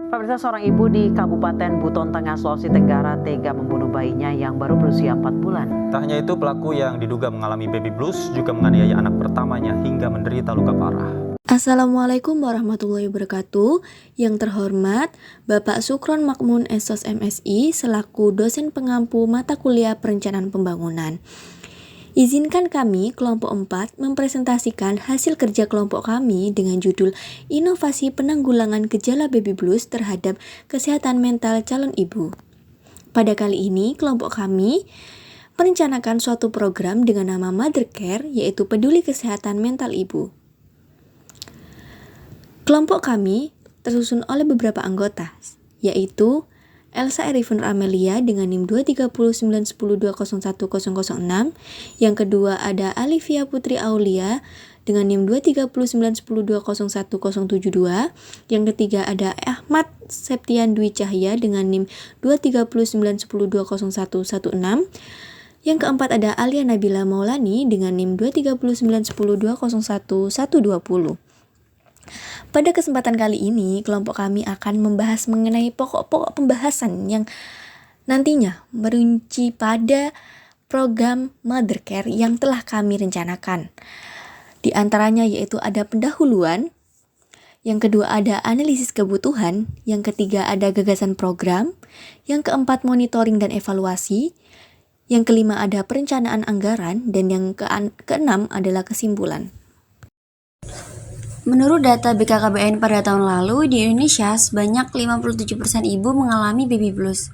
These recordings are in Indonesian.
Pemirsa, seorang ibu di Kabupaten Buton Tengah, Sulawesi Tenggara tega membunuh bayinya yang baru berusia 4 bulan. Tak hanya itu, pelaku yang diduga mengalami baby blues juga menganiaya anak pertamanya hingga menderita luka parah. Assalamualaikum warahmatullahi wabarakatuh. Yang terhormat, Bapak Sukron Makmun Esos MSI selaku dosen pengampu mata kuliah Perencanaan Pembangunan. Izinkan kami, kelompok 4, mempresentasikan hasil kerja kelompok kami dengan judul Inovasi Penanggulangan Gejala Baby Blues terhadap Kesehatan Mental Calon Ibu. Pada kali ini, kelompok kami merencanakan suatu program dengan nama Mother Care, yaitu Peduli Kesehatan Mental Ibu. Kelompok kami tersusun oleh beberapa anggota, yaitu Elsa Erifun Amelia dengan NIM 23091020106. Yang kedua ada Alivia Putri Aulia dengan NIM 23910201072. Yang ketiga ada Ahmad Septian Dwi Cahya dengan NIM 23910201116. Yang keempat ada Alia Nabila Maulani dengan NIM 23910201120. Pada kesempatan kali ini, kelompok kami akan membahas mengenai pokok-pokok pembahasan yang nantinya merinci pada program Mother Care yang telah kami rencanakan. Di antaranya yaitu ada pendahuluan, yang kedua ada analisis kebutuhan, yang ketiga ada gagasan program, yang keempat monitoring dan evaluasi, yang kelima ada perencanaan anggaran, dan yang keenam adalah kesimpulan. Menurut data BKKBN pada tahun lalu, di Indonesia sebanyak 57% ibu mengalami baby blues,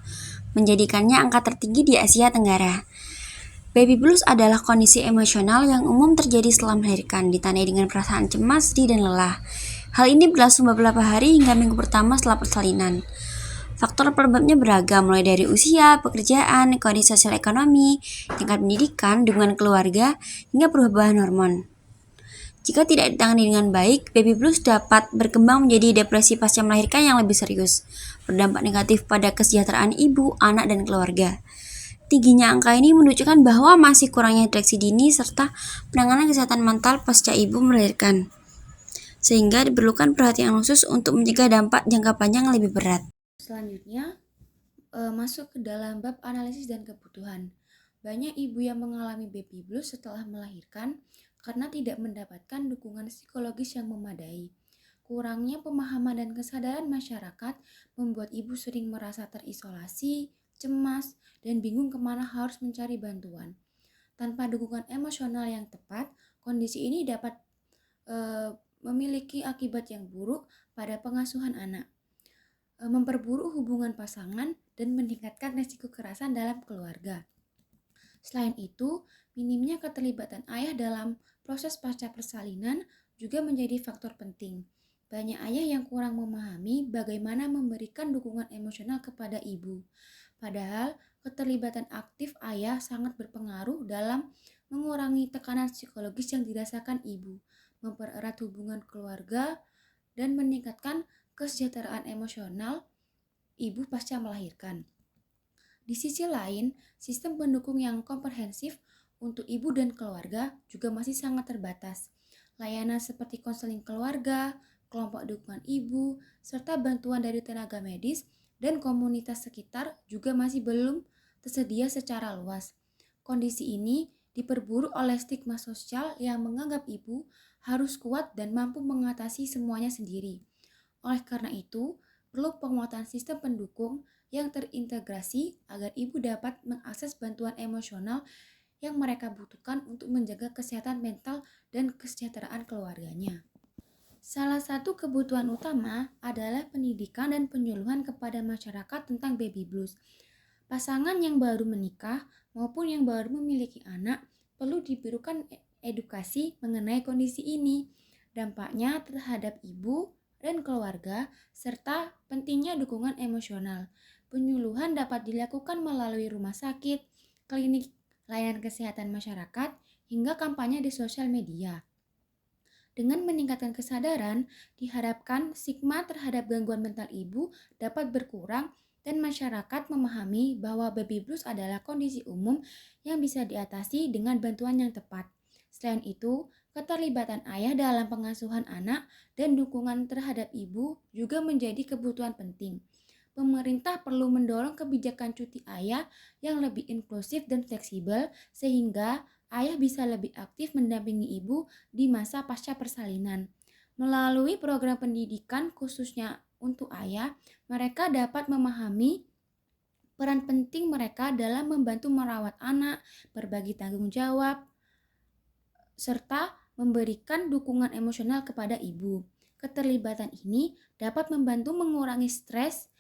menjadikannya angka tertinggi di Asia Tenggara. Baby blues adalah kondisi emosional yang umum terjadi setelah melahirkan, ditandai dengan perasaan cemas, sedih, dan lelah. Hal ini berlangsung beberapa hari hingga minggu pertama setelah persalinan. Faktor penyebabnya beragam, mulai dari usia, pekerjaan, kondisi sosial ekonomi, tingkat pendidikan, dukungan keluarga, hingga perubahan hormon. Jika tidak ditangani dengan baik, baby blues dapat berkembang menjadi depresi pasca melahirkan yang lebih serius, berdampak negatif pada kesejahteraan ibu, anak, dan keluarga. Tingginya angka ini menunjukkan bahwa masih kurangnya deteksi dini serta penanganan kesehatan mental pasca ibu melahirkan, sehingga diperlukan perhatian khusus untuk mencegah dampak jangka panjang yang lebih berat. Selanjutnya, masuk ke dalam bab analisis dan kebutuhan. Banyak ibu yang mengalami baby blues setelah melahirkan karena tidak mendapatkan dukungan psikologis yang memadai. Kurangnya pemahaman dan kesadaran masyarakat membuat ibu sering merasa terisolasi, cemas, dan bingung kemana harus mencari bantuan. Tanpa dukungan emosional yang tepat, kondisi ini dapat memiliki akibat yang buruk pada pengasuhan anak, memperburuk hubungan pasangan, dan meningkatkan risiko kekerasan dalam keluarga. Selain itu, minimnya keterlibatan ayah dalam proses pasca persalinan juga menjadi faktor penting. Banyak ayah yang kurang memahami bagaimana memberikan dukungan emosional kepada ibu. Padahal, keterlibatan aktif ayah sangat berpengaruh dalam mengurangi tekanan psikologis yang dirasakan ibu, mempererat hubungan keluarga, dan meningkatkan kesejahteraan emosional ibu pasca melahirkan. Di sisi lain, sistem pendukung yang komprehensif untuk ibu dan keluarga juga masih sangat terbatas. Layanan seperti konseling keluarga, kelompok dukungan ibu, serta bantuan dari tenaga medis dan komunitas sekitar juga masih belum tersedia secara luas. Kondisi ini diperburuk oleh stigma sosial yang menganggap ibu harus kuat dan mampu mengatasi semuanya sendiri. Oleh karena itu, perlu penguatan sistem pendukung yang terintegrasi agar ibu dapat mengakses bantuan emosional yang mereka butuhkan untuk menjaga kesehatan mental dan kesejahteraan keluarganya. Salah satu kebutuhan utama adalah pendidikan dan penyuluhan kepada masyarakat tentang baby blues. Pasangan yang baru menikah maupun yang baru memiliki anak perlu diberikan edukasi mengenai kondisi ini, dampaknya terhadap ibu dan keluarga, serta pentingnya dukungan emosional. Penyuluhan dapat dilakukan melalui rumah sakit, klinik, layanan kesehatan masyarakat, hingga kampanye di sosial media. Dengan meningkatkan kesadaran, diharapkan stigma terhadap gangguan mental ibu dapat berkurang dan masyarakat memahami bahwa baby blues adalah kondisi umum yang bisa diatasi dengan bantuan yang tepat. Selain itu, Keterlibatan ayah dalam pengasuhan anak dan dukungan terhadap ibu juga menjadi kebutuhan penting. Pemerintah perlu mendorong kebijakan cuti ayah yang lebih inklusif dan fleksibel sehingga ayah bisa lebih aktif mendampingi ibu di masa pasca persalinan. Melalui program pendidikan khususnya untuk ayah, mereka dapat memahami peran penting mereka dalam membantu merawat anak, berbagi tanggung jawab, serta memberikan dukungan emosional kepada ibu. Keterlibatan ini dapat membantu mengurangi stres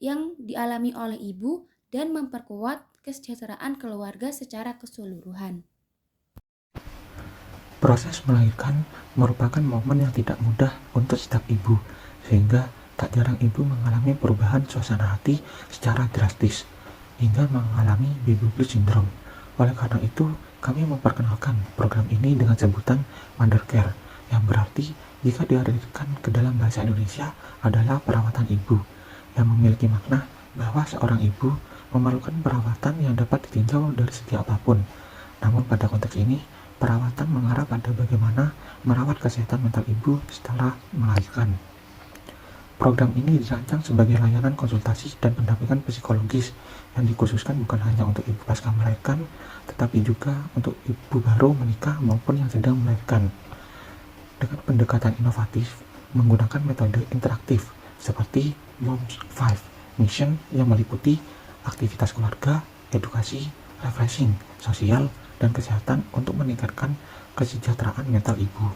yang dialami oleh ibu dan memperkuat kesejahteraan keluarga secara keseluruhan. Proses melahirkan merupakan momen yang tidak mudah untuk setiap ibu, sehingga tak jarang ibu mengalami perubahan suasana hati secara drastis, hingga mengalami baby blues syndrome. Oleh karena itu, kami memperkenalkan program ini dengan sebutan Mother Care, yang berarti jika diartikan ke dalam bahasa Indonesia adalah perawatan ibu, yang memiliki makna bahwa seorang ibu memerlukan perawatan yang dapat ditinjau dari segi apapun. Namun pada konteks ini, perawatan mengarah pada bagaimana merawat kesehatan mental ibu setelah melahirkan. Program ini dirancang sebagai layanan konsultasi dan pendampingan psikologis yang dikhususkan bukan hanya untuk ibu pasca melahirkan, tetapi juga untuk ibu baru menikah maupun yang sedang melahirkan. Dengan pendekatan inovatif, menggunakan metode interaktif seperti Moms 5 Mission yang meliputi aktivitas keluarga, edukasi, refreshing, sosial, dan kesehatan untuk meningkatkan kesejahteraan mental ibu.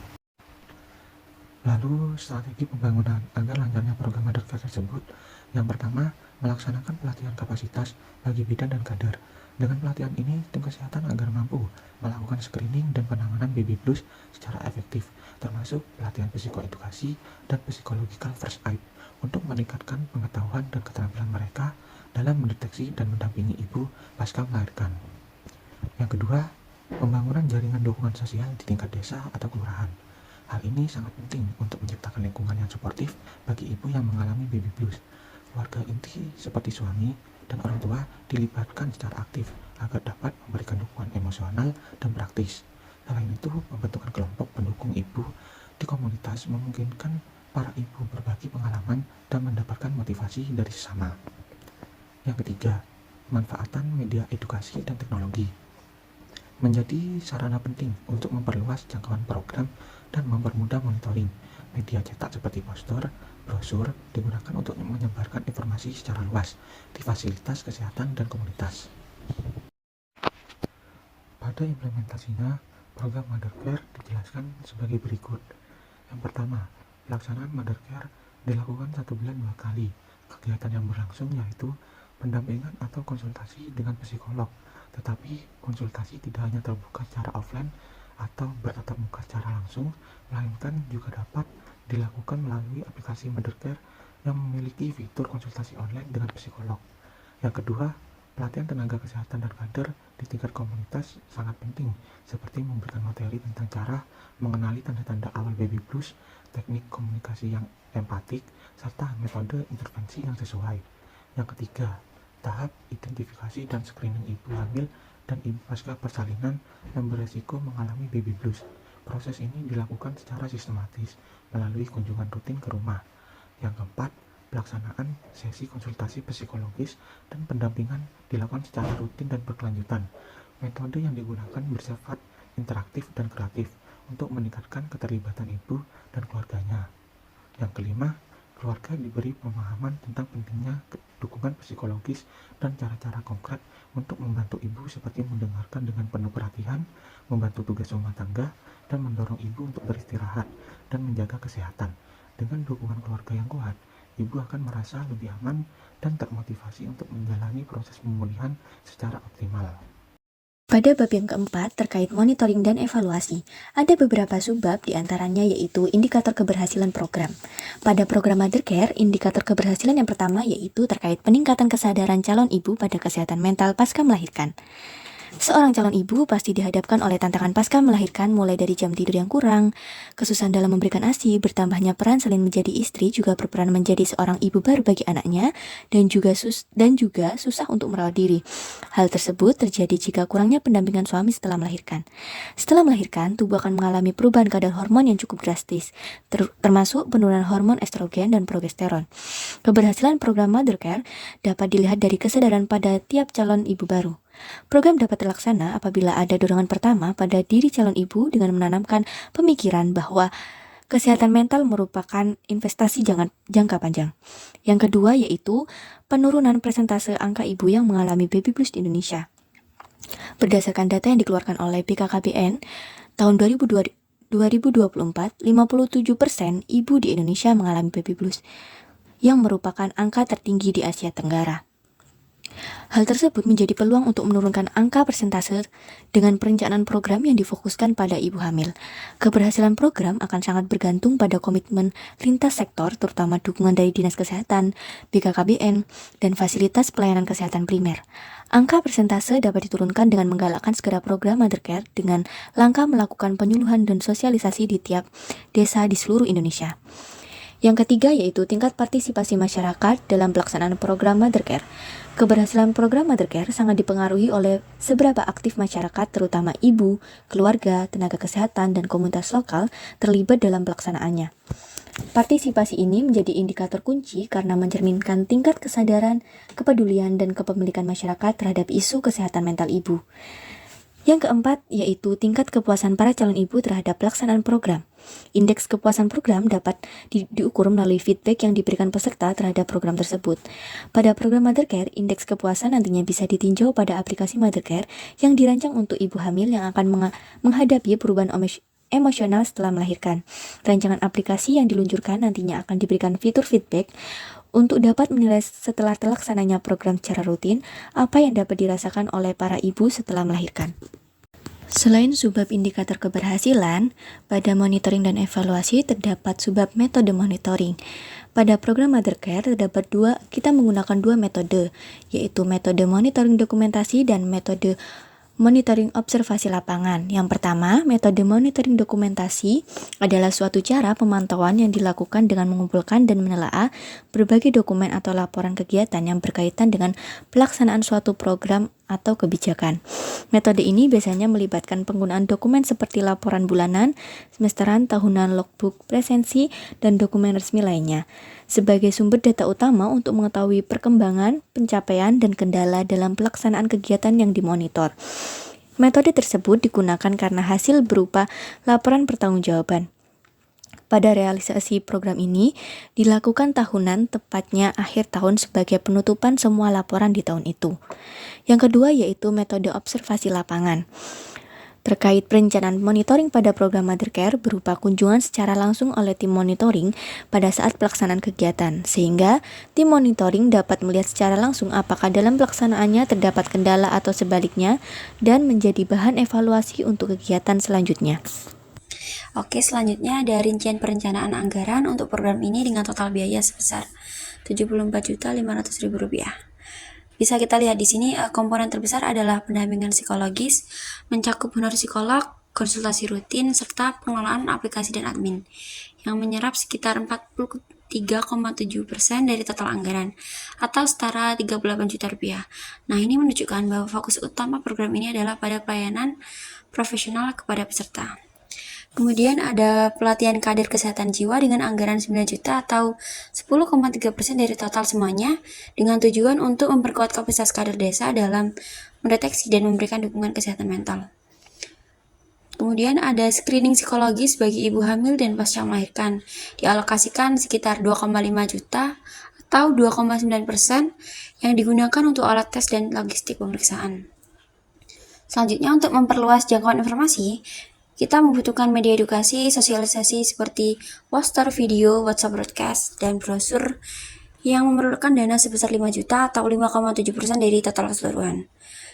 Lalu, strategi pembangunan agar lancarnya program Mother Care tersebut, yang pertama, melaksanakan pelatihan kapasitas bagi bidan dan kader. Dengan pelatihan ini, tim kesehatan agar mampu melakukan screening dan penanganan baby blues secara efektif, termasuk pelatihan psikoedukasi dan psychological first aid untuk meningkatkan pengetahuan dan keterampilan mereka dalam mendeteksi dan mendampingi ibu pasca melahirkan. Yang kedua, pembangunan jaringan dukungan sosial di tingkat desa atau kelurahan. Hal ini sangat penting untuk menciptakan lingkungan yang suportif bagi ibu yang mengalami baby blues. Keluarga inti seperti suami dan orang tua dilibatkan secara aktif agar dapat memberikan dukungan emosional dan praktis. Selain itu, pembentukan kelompok pendukung ibu di komunitas memungkinkan para ibu berbagi pengalaman dan mendapatkan motivasi dari sesama. Yang ketiga, pemanfaatan media edukasi dan teknologi menjadi sarana penting untuk memperluas jangkauan program dan mempermudah monitoring. Media cetak seperti poster, brosur digunakan untuk menyebarkan informasi secara luas di fasilitas kesehatan dan komunitas. Pada implementasinya, program Mother Care dijelaskan sebagai berikut. Yang pertama, pelaksanaan Mother Care dilakukan 1 bulan 2 kali. Kegiatan yang berlangsung yaitu pendampingan atau konsultasi dengan psikolog, tetapi konsultasi tidak hanya terbuka secara offline atau bertatap muka secara langsung, melainkan juga dapat dilakukan melalui aplikasi Mother Care yang memiliki fitur konsultasi online dengan psikolog. Yang kedua, pelatihan tenaga kesehatan dan kader di tingkat komunitas sangat penting, seperti memberikan materi tentang cara mengenali tanda-tanda awal baby blues, teknik komunikasi yang empatik, serta metode intervensi yang sesuai. Yang ketiga, tahap identifikasi dan screening ibu hamil dan ibu pasca persalinan yang beresiko mengalami baby blues. Proses ini dilakukan secara sistematis melalui kunjungan rutin ke rumah. Yang keempat, pelaksanaan sesi konsultasi psikologis dan pendampingan dilakukan secara rutin dan berkelanjutan. Metode yang digunakan bersifat interaktif dan kreatif untuk meningkatkan keterlibatan ibu dan keluarganya. Yang kelima, keluarga diberi pemahaman tentang pentingnya dukungan psikologis dan cara-cara konkret untuk membantu ibu seperti mendengarkan dengan penuh perhatian, membantu tugas rumah tangga, dan mendorong ibu untuk beristirahat dan menjaga kesehatan. Dengan dukungan keluarga yang kuat, ibu akan merasa lebih aman dan termotivasi untuk menjalani proses pemulihan secara optimal. Pada bab yang keempat terkait monitoring dan evaluasi, ada beberapa subbab diantaranya yaitu indikator keberhasilan program. Pada program Mother Care, indikator keberhasilan yang pertama yaitu terkait peningkatan kesadaran calon ibu pada kesehatan mental pasca melahirkan. Seorang calon ibu pasti dihadapkan oleh tantangan pasca melahirkan, mulai dari jam tidur yang kurang, kesusahan dalam memberikan ASI, bertambahnya peran selain menjadi istri juga berperan menjadi seorang ibu baru bagi anaknya, dan juga susah untuk merawat diri. Hal tersebut terjadi jika kurangnya pendampingan suami setelah melahirkan. Setelah melahirkan, tubuh akan mengalami perubahan kadar hormon yang cukup drastis, termasuk penurunan hormon estrogen dan progesteron. Keberhasilan program Mother Care dapat dilihat dari kesadaran pada tiap calon ibu baru. Program dapat terlaksana apabila ada dorongan pertama pada diri calon ibu dengan menanamkan pemikiran bahwa kesehatan mental merupakan investasi jangka panjang. Yang kedua yaitu penurunan persentase angka ibu yang mengalami baby blues di Indonesia. Berdasarkan data yang dikeluarkan oleh BKKBN, tahun 2024, 57% ibu di Indonesia mengalami baby blues, yang merupakan angka tertinggi di Asia Tenggara. Hal tersebut menjadi peluang untuk menurunkan angka persentase dengan perencanaan program yang difokuskan pada ibu hamil. Keberhasilan program akan sangat bergantung pada komitmen lintas sektor, terutama dukungan dari Dinas Kesehatan, BKKBN, dan fasilitas pelayanan kesehatan primer. Angka persentase dapat diturunkan dengan menggalakkan segera program Mother Care dengan langkah melakukan penyuluhan dan sosialisasi di tiap desa di seluruh Indonesia. Yang ketiga yaitu tingkat partisipasi masyarakat dalam pelaksanaan program Mother Care. Keberhasilan program Mother Care sangat dipengaruhi oleh seberapa aktif masyarakat, terutama ibu, keluarga, tenaga kesehatan, dan komunitas lokal terlibat dalam pelaksanaannya. Partisipasi ini menjadi indikator kunci karena mencerminkan tingkat kesadaran, kepedulian, dan kepemilikan masyarakat terhadap isu kesehatan mental ibu. Yang keempat, yaitu tingkat kepuasan para calon ibu terhadap pelaksanaan program. Indeks kepuasan program dapat diukur melalui feedback yang diberikan peserta terhadap program tersebut. Pada program Mother Care, indeks kepuasan nantinya bisa ditinjau pada aplikasi Mother Care yang dirancang untuk ibu hamil yang akan menghadapi perubahan emosional setelah melahirkan. Rancangan aplikasi yang diluncurkan nantinya akan diberikan fitur feedback untuk dapat menilai setelah terlaksananya program secara rutin apa yang dapat dirasakan oleh para ibu setelah melahirkan. Selain subbab indikator keberhasilan, pada monitoring dan evaluasi terdapat subbab metode monitoring. Pada program Mother Care kita menggunakan dua metode, yaitu metode monitoring dokumentasi dan metode monitoring observasi lapangan. Yang pertama, metode monitoring dokumentasi adalah suatu cara pemantauan yang dilakukan dengan mengumpulkan dan menelaah berbagai dokumen atau laporan kegiatan yang berkaitan dengan pelaksanaan suatu program atau kebijakan. Metode ini biasanya melibatkan penggunaan dokumen seperti laporan bulanan, semesteran, tahunan, logbook, presensi, dan dokumen resmi lainnya sebagai sumber data utama untuk mengetahui perkembangan, pencapaian, dan kendala dalam pelaksanaan kegiatan yang dimonitor. Metode tersebut digunakan karena hasil berupa laporan pertanggungjawaban. Pada realisasi program ini dilakukan tahunan, tepatnya akhir tahun sebagai penutupan semua laporan di tahun itu. Yang kedua yaitu metode observasi lapangan. Terkait perencanaan monitoring pada program Mother Care berupa kunjungan secara langsung oleh tim monitoring pada saat pelaksanaan kegiatan, sehingga tim monitoring dapat melihat secara langsung apakah dalam pelaksanaannya terdapat kendala atau sebaliknya dan menjadi bahan evaluasi untuk kegiatan selanjutnya. Oke, selanjutnya ada rincian perencanaan anggaran untuk program ini dengan total biaya sebesar Rp74.500.000. Bisa kita lihat di sini komponen terbesar adalah pendampingan psikologis, mencakup honor psikolog, konsultasi rutin, serta pengelolaan aplikasi dan admin, yang menyerap sekitar 43,7% dari total anggaran, atau setara Rp38 juta. Nah, ini menunjukkan bahwa fokus utama program ini adalah pada pelayanan profesional kepada peserta. Kemudian ada pelatihan kader kesehatan jiwa dengan anggaran 9 juta atau 10,3% dari total semuanya, dengan tujuan untuk memperkuat kapasitas kader desa dalam mendeteksi dan memberikan dukungan kesehatan mental. Kemudian ada screening psikologis bagi ibu hamil dan pasca melahirkan, dialokasikan sekitar 2,5 juta atau 2,9% yang digunakan untuk alat tes dan logistik pemeriksaan. Selanjutnya, untuk memperluas jangkauan informasi, kita membutuhkan media edukasi, sosialisasi seperti poster, video, WhatsApp broadcast, dan brosur yang memerlukan dana sebesar 5 juta atau 5,7% dari total keseluruhan.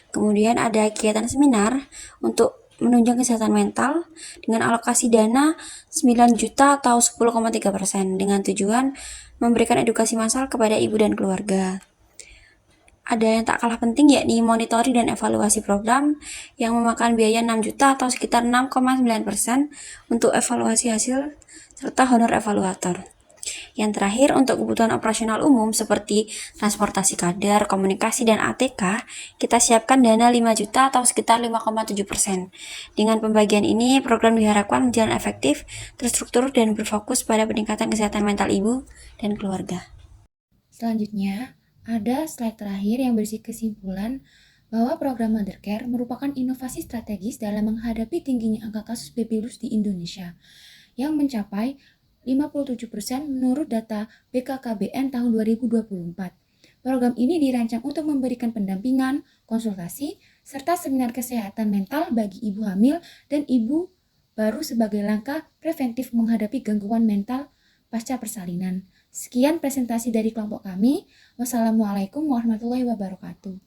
Kemudian ada kegiatan seminar untuk menunjang kesehatan mental dengan alokasi dana 9 juta atau 10,3% dengan tujuan memberikan edukasi massal kepada ibu dan keluarga. ada yang tak kalah penting, yakni monitoring dan evaluasi program yang memakan biaya 6 juta atau sekitar 6,9% untuk evaluasi hasil serta honor evaluator. Yang terakhir, untuk kebutuhan operasional umum seperti transportasi kader, komunikasi, dan ATK, kita siapkan dana 5 juta atau sekitar 5,7%. Dengan pembagian ini, program diharapkan berjalan efektif, terstruktur, dan berfokus pada peningkatan kesehatan mental ibu dan keluarga. Selanjutnya, ada slide terakhir yang berisi kesimpulan bahwa program Mothercare merupakan inovasi strategis dalam menghadapi tingginya angka kasus baby blues di Indonesia yang mencapai 57% menurut data BKKBN tahun 2024. Program ini dirancang untuk memberikan pendampingan, konsultasi, serta seminar kesehatan mental bagi ibu hamil dan ibu baru sebagai langkah preventif menghadapi gangguan mental pasca persalinan. Sekian presentasi dari kelompok kami. Wassalamualaikum warahmatullahi wabarakatuh.